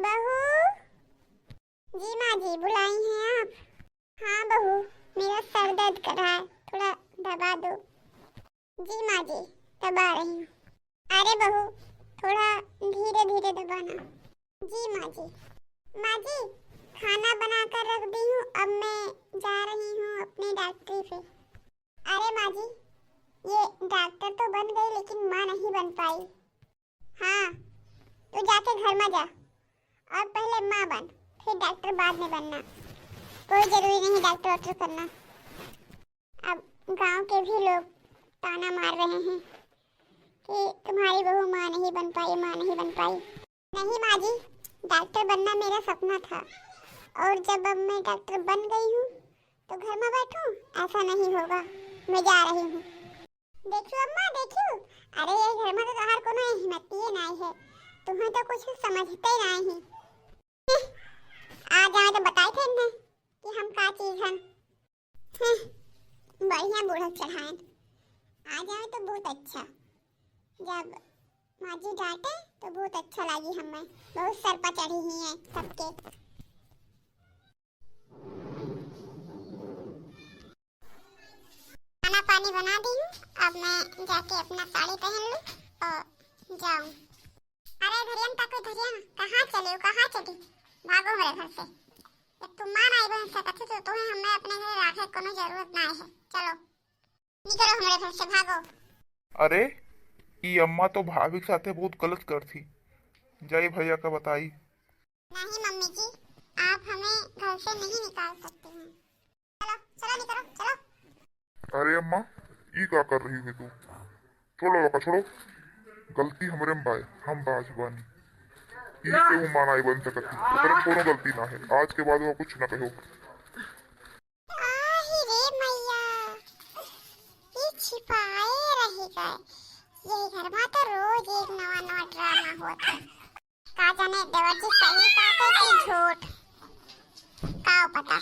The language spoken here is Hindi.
बहू जी, माँ जी बुलाई हैं आप? हाँ बहू, मेरा सर दर्द कर रहा है, थोड़ा दबा दो। जी माँ जी, दबा रही हूँ। अरे बहू, थोड़ा धीरे धीरे दबाना। जी माँ जी। माँ जी, खाना बना कर रख दी हूँ, अब मैं जा रही हूँ अपनी डॉक्टरी पे। अरे माँ जी, ये डॉक्टर तो बन गई लेकिन माँ नहीं बन पाई। हाँ, तू जाके घर में जा और पहले माँ बन, फिर डॉक्टर बाद में बनना। कोई जरूरी नहीं डॉक्टर वॉक्टर करना। अब गांव के भी लोग ताना मार रहे हैं कि तुम्हारी बहू माँ नहीं बन पाई, माँ नहीं बन पाई। नहीं माँ जी, डॉक्टर बनना मेरा सपना था और जब अब मैं डॉक्टर बन गई हूँ तो घर में बैठूं, ऐसा नहीं होगा। मैं जा रही हूँ। देखियो अम्मा, देखियो। अरे ये घर में तो बाहर कोनो हिम्मती नहीं है, तुम्हें तो कुछ समझते ही नहीं। आ जाए तो बताए थे ना कि हम का चीज हैं। बढ़िया बूढ़ा चढ़ाएं, आ जाए तो बहुत अच्छा। जब माँ जी डांटे तो बहुत अच्छा लगी हमें, बहुत सर पर चढ़ी ही है सबके। खाना पानी बना दी हूँ, अब मैं जाके अपना साड़ी पहन लूँ और जाऊँ। अरे धरियन ताको धरियन, कहाँ चले हो, कहाँ चली? भागो मेरे घर से। जब तुम मां नहीं बन सकत तो तुम्हें हमें अपने घर रखे कोनो जरूरत नहीं है। चलो निकलो हमारे घर से, भागो। अरे ई अम्मा तो भाभी के साथे बहुत गलत कर थी। जाई भैया का बताई। नहीं मम्मी जी, आप हमें घर से नहीं निकाल सकते हैं। चलो चलो निकलो चलो। अरे अम्मा, ई का कर रही है तू? छोड़ो बका छोड़ो। गलती हमरे में बाय, हम बाज बानी। ई से वो माना ही बन सकती, पर कोनो गलती ना है। आज के बाद वो कुछ ना कहो। आही रे मैया, ये छिपाए रही गए। ये घर में तो रोज एक नवा नवा ड्रामा होता है। का जाने देवर जी सही कहते कि झूठ, का पता।